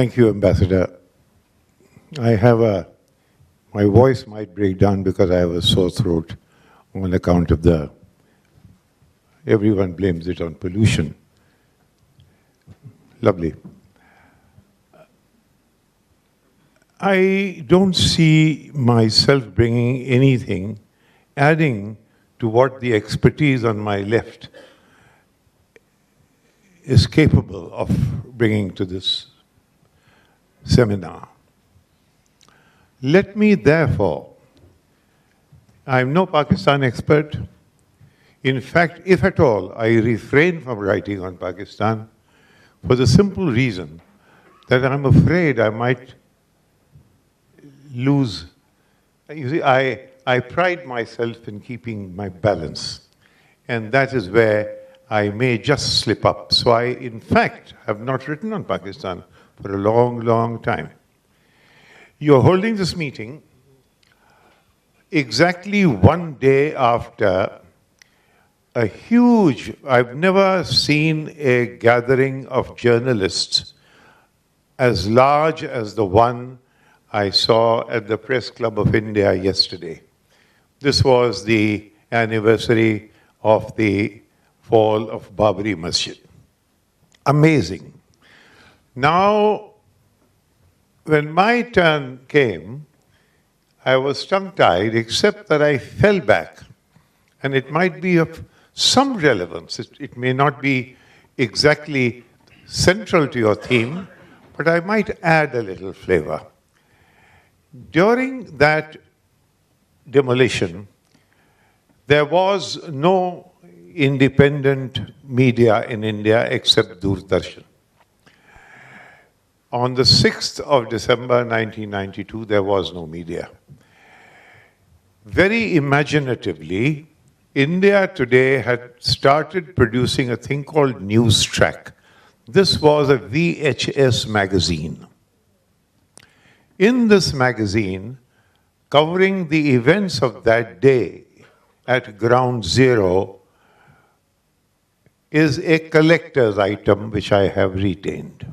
Thank you, Ambassador. My voice might break down because I have a sore throat on account of everyone blames it on pollution. Lovely. I don't see myself bringing anything, adding to what the expertise on my left is capable of bringing to this seminar. Let me therefore, I'm no Pakistan expert. In fact, if at all, I refrain from writing on Pakistan for the simple reason that I'm afraid I might lose. You see, I pride myself in keeping my balance, and that is where I may just slip up. So I, in fact, have not written on Pakistan for a long, long time. You're holding this meeting exactly one day after a huge, I've never seen a gathering of journalists as large as the one I saw at the Press Club of India yesterday. This was the anniversary of the fall of Babri Masjid. Amazing. Now, when my turn came, I was tongue-tied, except that I fell back. And it might be of some relevance. It may not be exactly central to your theme, but I might add a little flavor. During that demolition, there was no independent media in India except Doordarshan. On the 6th of December 1992, there was no media. Very imaginatively, India Today had started producing a thing called News Track. This was a VHS magazine. In this magazine, covering the events of that day at Ground Zero, is a collector's item which I have retained.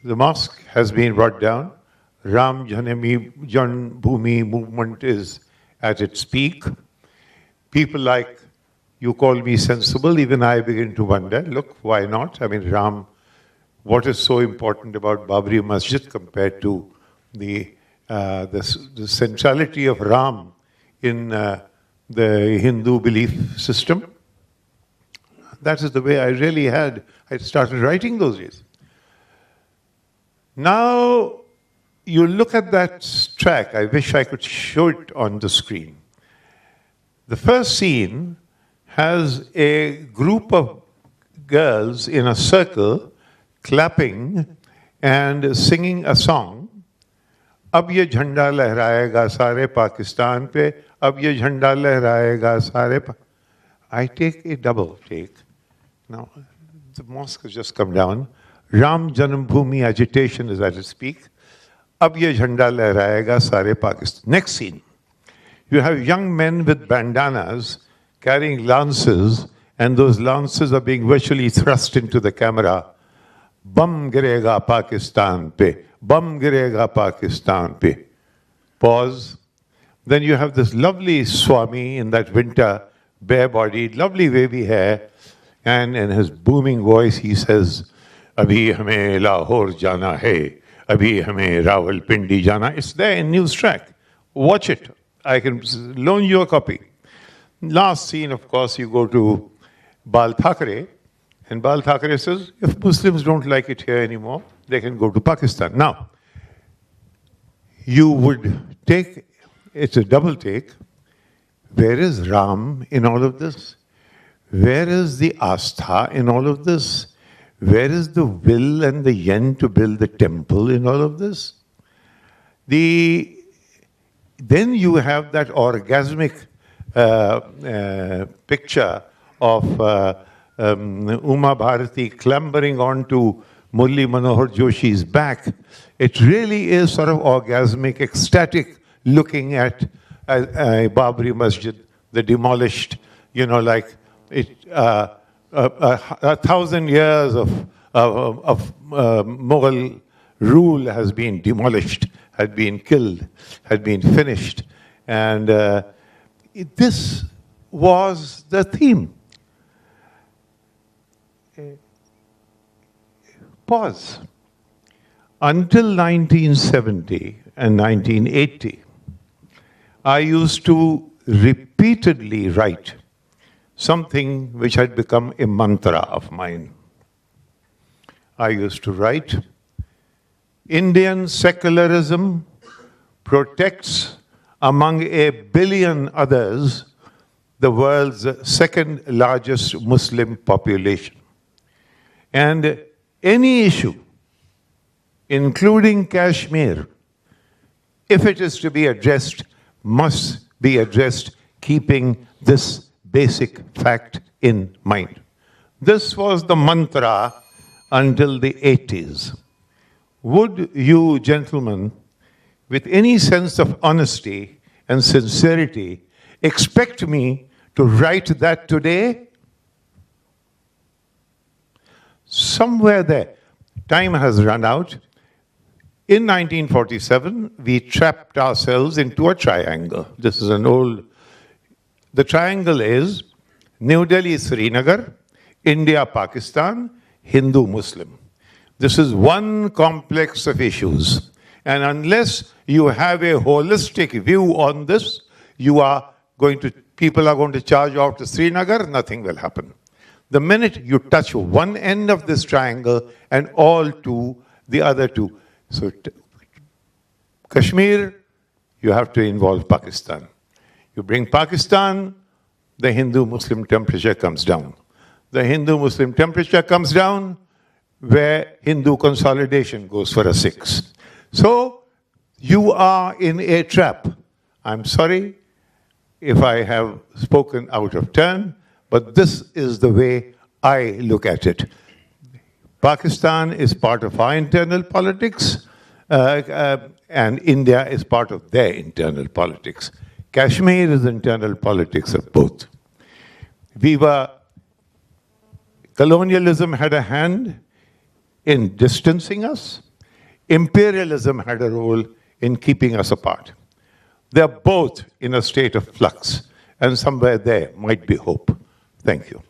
The mosque has been brought down. Ram Janmabhoomi movement is at its peak. People like, you call me sensible, even I begin to wonder, look, why not? I mean, Ram, what is so important about Babri Masjid compared to the centrality of Ram in the Hindu belief system? That is the way I started writing those days. Now, you look at that track, I wish I could show it on the screen. The first scene has a group of girls in a circle clapping and singing a song. Ab ye jhanda lehrayega sare Pakistan pe, ab ye jhanda lehrayega sare I take a double take. Now, the mosque has just come down. Ram Janmabhoomi agitation is at its peak. Ab ye jhanda lehrayega sare Pakistan. Next scene. You have young men with bandanas carrying lances, and those lances are being virtually thrust into the camera. Bam girega Pakistan pe. Bam girega Pakistan pe. Pause. Then you have this lovely Swami in that winter, bare-bodied, lovely wavy hair, and in his booming voice he says, Abhi hame Lahore jana hai, abhi hame Rawalpindi jana. It's there in News Track. Watch it. I can loan you a copy. Last scene, of course, you go to Bal Thackeray, and Bal Thackeray says, if Muslims don't like it here anymore, they can go to Pakistan. Now, you would take, it's a double take, where is Ram in all of this? Where is the Astha in all of this? Where is the will and the yen to build the temple in all of this? Then you have that orgasmic picture of Uma Bharati clambering onto Murli Manohar Joshi's back. It really is sort of orgasmic, ecstatic, looking at Babri Masjid, the demolished, like it, 1,000 years of Mughal rule has been demolished, had been killed, had been finished. And this was the theme. Pause. Until 1970 and 1980, I used to repeatedly write something which had become a mantra of mine. I used to write, Indian secularism protects, among a billion others, the world's second largest Muslim population. And any issue, including Kashmir, if it is to be addressed, must be addressed keeping this basic fact in mind. This was the mantra until the 80s. Would you gentlemen, with any sense of honesty and sincerity, expect me to write that today? Somewhere there. Time has run out. In 1947, we trapped ourselves into a triangle. This is an old... The triangle is New Delhi, Srinagar, India, Pakistan, Hindu, Muslim. This is one complex of issues. And unless you have a holistic view on this, people are going to charge off to Srinagar, nothing will happen. The minute you touch one end of this triangle and all to the other two. So Kashmir, you have to involve Pakistan. You bring Pakistan, the Hindu-Muslim temperature comes down. The Hindu-Muslim temperature comes down where Hindu consolidation goes for a 6. So you are in a trap. I'm sorry if I have spoken out of turn, but this is the way I look at it. Pakistan is part of our internal politics, and India is part of their internal politics. Kashmir is internal politics of both. Colonialism had a hand in distancing us. Imperialism had a role in keeping us apart. They're both in a state of flux, and somewhere there might be hope. Thank you.